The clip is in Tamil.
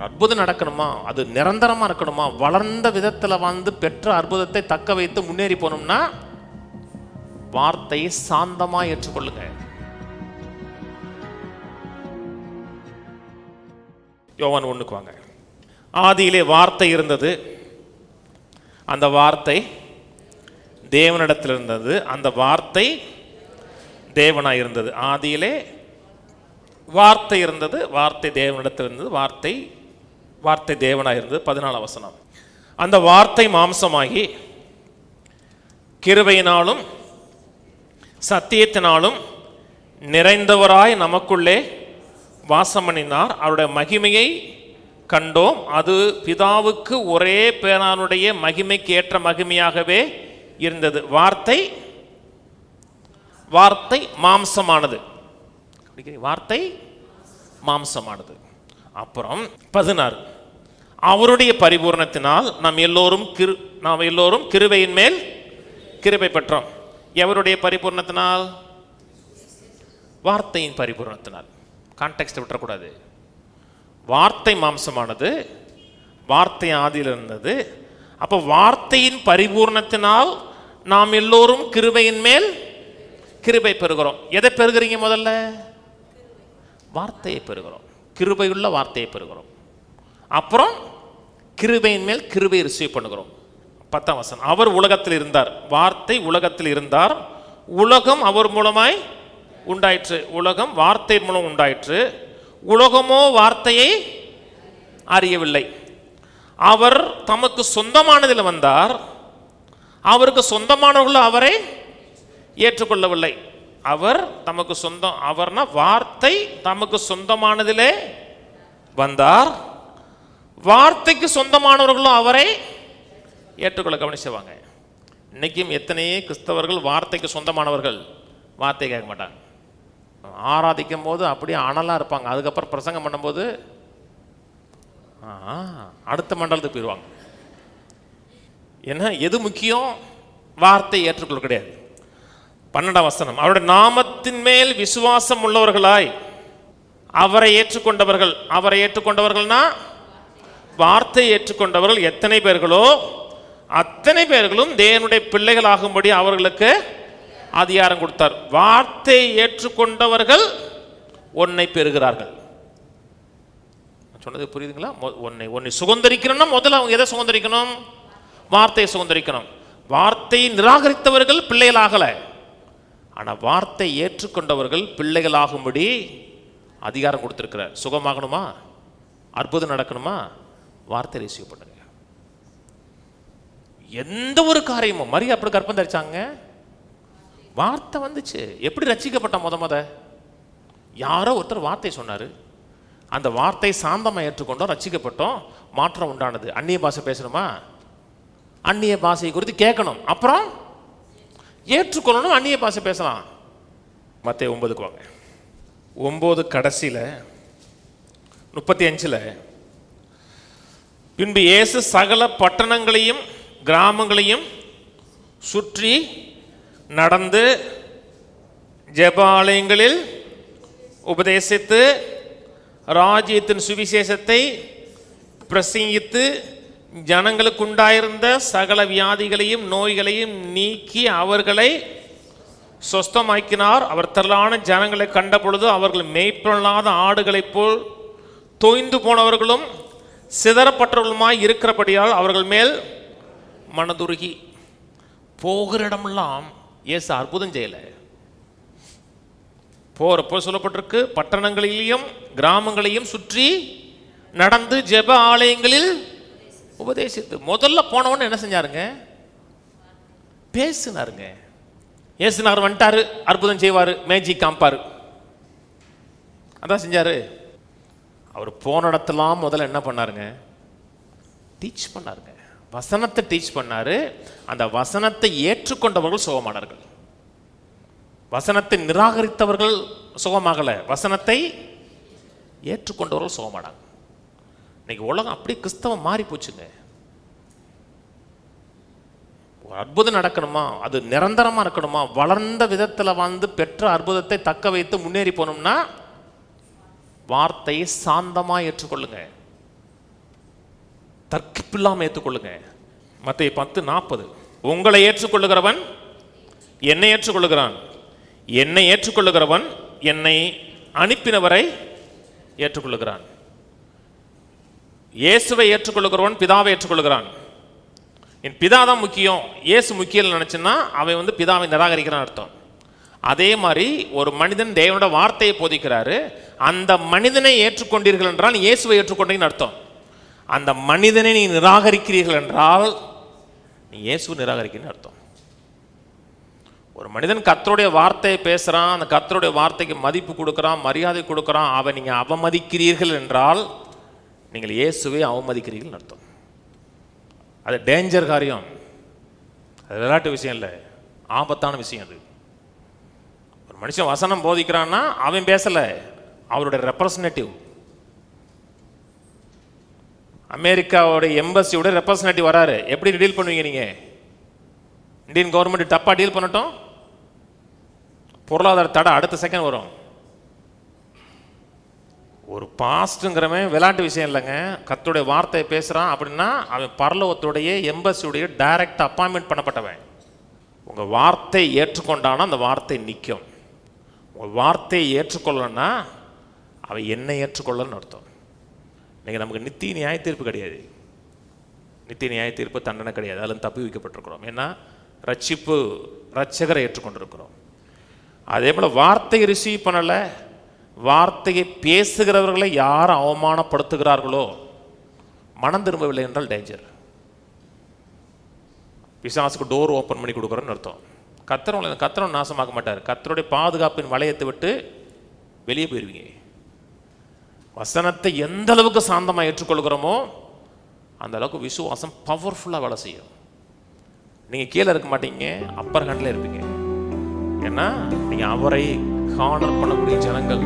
அற்புதம் நடக்கணுமா, அது நிரந்தரமா இருக்கணுமா, வளர்ந்த விதத்துல பெற்ற அற்புதத்தை தக்க வைத்து முன்னேறி போகணும்னா வார்த்தையை சாந்தமா ஏற்றுக்கொள்ளுங்க. யோவான் 1க்கு வாங்க. ஆதியிலே வார்த்தை இருந்தது, அந்த வார்த்தை தேவனிடத்தில் இருந்தது, அந்த வார்த்தை தேவனாய் இருந்தது. ஆதியிலே வார்த்தை இருந்தது, வார்த்தை தேவனிடத்தில் இருந்தது, வார்த்தை தேவனாய் இருந்தது. 14 வசனம். அந்த வார்த்தை மாம்சமாகி கிருபையினாலும் சத்தியத்தினாலும் நிறைந்தவராய் நமக்குள்ளே வாசம் பண்ணினார். அவருடைய மகிமையை கண்டோம், அது பிதாவுக்கு ஒரே பேரானுடைய மகிமைக்கு ஏற்ற மகிமையாகவே இருந்தது. வார்த்தை மாம்சமானது. வார்த்தை மாம்சமானது. அப்புறம் 16, அவருடைய பரிபூரணத்தினால் நாம் எல்லோரும் கிருபையின் மேல் கிருபை பெற்றோம். எவருடைய பரிபூரணத்தினால்? வார்த்தையின் பரிபூரணத்தினால். கான்டெக்ஸ்ட் விட்டுறக்கூடாது. வார்த்தை மாம்சமானது, வார்த்தை ஆதியில் இருந்தது. அப்போ வார்த்தையின் பரிபூர்ணத்தினால் நாம் எல்லோரும் கிருபையின் மேல் கிருபை பெறுகிறோம். எதை பெறுகிறீங்க? முதல்ல வார்த்தையை பெறுகிறோம், கிருபையுள்ள வார்த்தையை பெறுகிறோம். அப்புறம் கிருபையின் மேல் கிருபை ரிசீவ் பண்ணுகிறோம். 10ஆம் வசனம். அவர் உலகத்தில் இருந்தார், வார்த்தை உலகத்தில் இருந்தார், உலகம் அவர் மூலமாய் உண்டாயிற்று. உலகம் வார்த்தை மூலம் உண்டாயிற்று, உலகமோ வார்த்தையை அறியவில்லை. அவர் தமக்கு சொந்தமானதில் வந்தார், அவருக்கு சொந்தமானவர்கள் அவரை ஏற்றுக்கொள்ளவில்லை. அவர் தமக்கு சொந்தம், அவர்னா வார்த்தை தமக்கு சொந்தமானதிலே வந்தார், வார்த்தைக்கு சொந்தமானவர்களும் அவரை ஏற்றுக்கொள்ள. கவனிச்சுவாங்க. இன்னைக்கும் எத்தனையே கிறிஸ்தவர்கள் வார்த்தைக்கு சொந்தமானவர்கள் வார்த்தை கேட்க மாட்டாங்க. ஆராதிக்கும் போது அப்படியே அனலாக இருப்பாங்க, அதுக்கப்புறம் பிரசங்கம் பண்ணும்போது அடுத்த மண்டலத்துக்கு போயிடுவாங்க. ஏன்னா எது முக்கியம்? வார்த்தை ஏற்றுக்கொள்ள கிடையாது. 12ஆம் வசனம். அவருடைய நாமத்தின் மேல் விசுவாசம் உள்ளவர்களாய் அவரை ஏற்றுக்கொண்டவர்கள். அவரை ஏற்றுக்கொண்டவர்கள்னா வார்த்தை ஏற்றுக்கொண்டவர்கள் எத்தனை பேர்களோ அத்தனை பேர்களும் தேவனுடைய பிள்ளைகளாகும்படி அவர்களுக்கு அதிகாரம் கொடுத்தார். வார்த்தை ஏற்றுக்கொண்டவர்கள் ஒன்னை பெறுகிறார்கள். சொன்னது புரியுதுங்களா? ஒன்னை சுதந்திரிக்கணும்னா முதல்ல அவங்க எதை சுதந்திரிக்கணும்? வார்த்தையை சுதந்திரிக்கணும். வார்த்தையை நிராகரித்தவர்கள் பிள்ளைகளாகல, ஆனால் வார்த்தை ஏற்றுக்கொண்டவர்கள் பிள்ளைகளாகும்படி அதிகாரம் கொடுத்திருக்கிறார். சுகமாகணுமா, அற்புதம் நடக்கணுமா, வார்த்தை ரிசீவ் பண்ணுங்க. எந்த ஒரு காரியமும் மரியா அப்படி கற்பம் தரிச்சாங்க, வார்த்தை வந்துச்சு. எப்படி ரட்சிக்கப்பட்ட? முத யாரோ ஒருத்தர் வார்த்தை சொன்னார், அந்த வார்த்தை சாந்தமாக ஏற்றுக்கொண்டோம், ரட்சிக்கப்பட்டோம், மாற்றம் உண்டானது. அந்நிய பாஷை பேசணுமா, அந்நிய பாஷையை குறித்து கேட்கணும், அப்புறம் ஏற்றுக்கொள்ளணும், அந்நிய பாஷை பேசலாம். மத்தேயு 9க்கு வாங்க. 9 கடைசியில் 35, பின்பு இயேசு சகல பட்டணங்களையும் கிராமங்களையும் சுற்றி நடந்து ஜெப ஆலயங்களில் உபதேசித்து ராஜ்யத்தின் சுவிசேஷத்தை பிரசங்கித்து ஜனங்களுக்கு உண்டாயிருந்த சகல வியாதிகளையும் நோய்களையும் நீக்கி அவர்களை சொஸ்தமாக்கினார். அவர் திரளான ஜனங்களை கண்ட பொழுது அவர்கள் மேய்ப்பொருளாத ஆடுகளைப் போல் தோய்ந்து போனவர்களும் சிதறப்பட்டவர்களுமாய் இருக்கிறபடியால் அவர்கள் மேல் மனதுருகி. போகிற இடமெல்லாம் இயேசு அற்புதம் செய்யலை. போறப்போ சொல்லப்பட்டிருக்கு, பட்டணங்களையும் கிராமங்களையும் சுற்றி நடந்து ஜெப ஆலயங்களில் உபதேசித்து. முதல்ல போனவன்னு என்ன செஞ்சாருங்க? பேசினாருங்க. ஏசுனார் வந்துட்டாரு, அற்புதம் செய்வாரு, மேஜிக் காமிப்பாரு, அதான் செஞ்சாரு. அவர் போன இடத்துலாம் முதல்ல என்ன பண்ணாருங்க? டீச் பண்ணாருங்க. வசனத்தை டீச் பண்ணாரு. அந்த வசனத்தை ஏற்றுக்கொண்டவர்கள் சுகமானார்கள். வசனத்தை நிராகரித்தவர்கள் சுகமாகல, வசனத்தை ஏற்றுக்கொண்டவர்கள் சுகமானாங்க. இன்னைக்கு உலகம் அப்படி கிறிஸ்தவம் மாறி போச்சுங்க. அற்புதம் நடக்கணுமா, அது நிரந்தரமா இருக்கணுமா, வளர்ந்த விதத்தில் பெற்ற அற்புதத்தை தக்க வைத்து முன்னேறி போகணும்னா வார்த்தையை சாந்தமா ஏற்றுக்கொள்ளுங்க. தர்க்கிப்பில்லாமல் ஏற்றுக்கொள்ளுங்க. மத்தேயு 10:40. உங்களை ஏற்றுக்கொள்ளுகிறவன் என்னை ஏற்றுக்கொள்ளுகிறான், என்னை ஏற்றுக்கொள்ளுகிறவன் என்னை அனுப்பினவரை ஏற்றுக்கொள்ளுகிறான். இயேசுவை ஏற்றுக்கொள்ளுகிறவன் பிதாவை ஏற்றுக்கொள்ளுகிறான். என் பிதா தான் முக்கியம், இயேசு முக்கியம் நினைச்சுன்னா அவன் பிதாவை நிராகரிக்கிறான் அர்த்தம். அதே மாதிரி ஒரு மனிதன் தேவனோட வார்த்தையை போதிக்கிறாரு, அந்த மனிதனை ஏற்றுக்கொண்டீர்கள் என்றால் இயேசுவை ஏற்றுக்கொண்டீங்கன்னு அர்த்தம். அந்த மனிதனை நீ நிராகரிக்கிறீர்கள் என்றால் நீ இயேசுவை நிராகரிக்கிறன்னு அர்த்தம். ஒரு மனிதன் கர்த்தருடைய வார்த்தையை பேசுகிறான், அந்த கர்த்தருடைய வார்த்தைக்கு மதிப்பு கொடுக்குறான், மரியாதை கொடுக்குறான், அவன் நீங்கள் அவமதிக்கிறீர்கள் என்றால் நீங்கள் இயேசுவை அவமதிக்கிறீர்கள் அர்த்தம். அது டேஞ்சர் காரியம், அது விளையாட்டு விஷயம் இல்லை, ஆபத்தான விஷயம். அது ஒரு மனுஷன் வசனம் போதிக்கிறான்னா அவன் பேசலை, அவருடைய ரெப்ரசன்டேட்டிவ், அமெரிக்காவோடைய எம்பசியோட ரெப்ரசன்டேட்டிவ் வராரு. எப்படி டீல் பண்ணுவீங்க நீங்கள்? இந்தியன் கவர்மெண்ட் தப்பாக டீல் பண்ணட்டும், பொருளாதார தடை அடுத்த செகண்ட் வரும். ஒரு பாஸ்ட்டுங்கிறவன் விளையாட்டு விஷயம் இல்லைங்க. கர்த்தருடைய வார்த்தையை பேசுகிறான் அப்படின்னா அவன் பரலோகத்துடைய எம்பசியுடைய டைரக்ட் அப்பாயின்மெண்ட் பண்ணப்பட்டவன். உங்கள் வார்த்தையை ஏற்றுக்கொண்டானா அந்த வார்த்தை நிற்கும். உங்கள் வார்த்தையை ஏற்றுக்கொள்ளனா அவன் என்னை ஏற்றுக்கொள்ளன்னு அர்த்தம். நீங்கள் நமக்கு நித்திய நியாய தீர்ப்பு கிடையாது, நித்திய நியாய தீர்ப்பு தண்டனை கிடையாது, அதில் தப்பி வைக்கப்பட்டிருக்கிறோம். ஏன்னா ரட்சிப்பு ரட்சகரை ஏற்றுக்கொண்டிருக்கிறோம். அதே போல் வார்த்தையை ரிசீவ் பண்ணலை, வார்த்தையை பேசுகிறவர்களை யார் அவமானப்படுத்துகிறார்களோ மனம் திரும்பவில்லை என்றால் டேஞ்சர். பிசாசுக்கு டோர் ஓப்பன் பண்ணி கொடுக்குறோன்னு அர்த்தம். கர்த்தரை நாசமாக்க மாட்டார், கர்த்தருடைய பாதுகாப்பின் வளையத்தை விட்டு வெளியே போயிடுவீங்க. வசனத்தை எந்த அளவுக்கு சாந்தமாக ஏற்றுக்கொள்கிறோமோ அந்த அளவுக்கு விசுவாசம் பவர்ஃபுல்லாக வேலை செய்யும். நீங்கள் கீழே இருக்க மாட்டீங்க, அப்பர் ஹேண்டில் இருப்பீங்க. ஏன்னா நீங்கள் அவரை கார்னர் பண்ணக்கூடிய ஜனங்கள்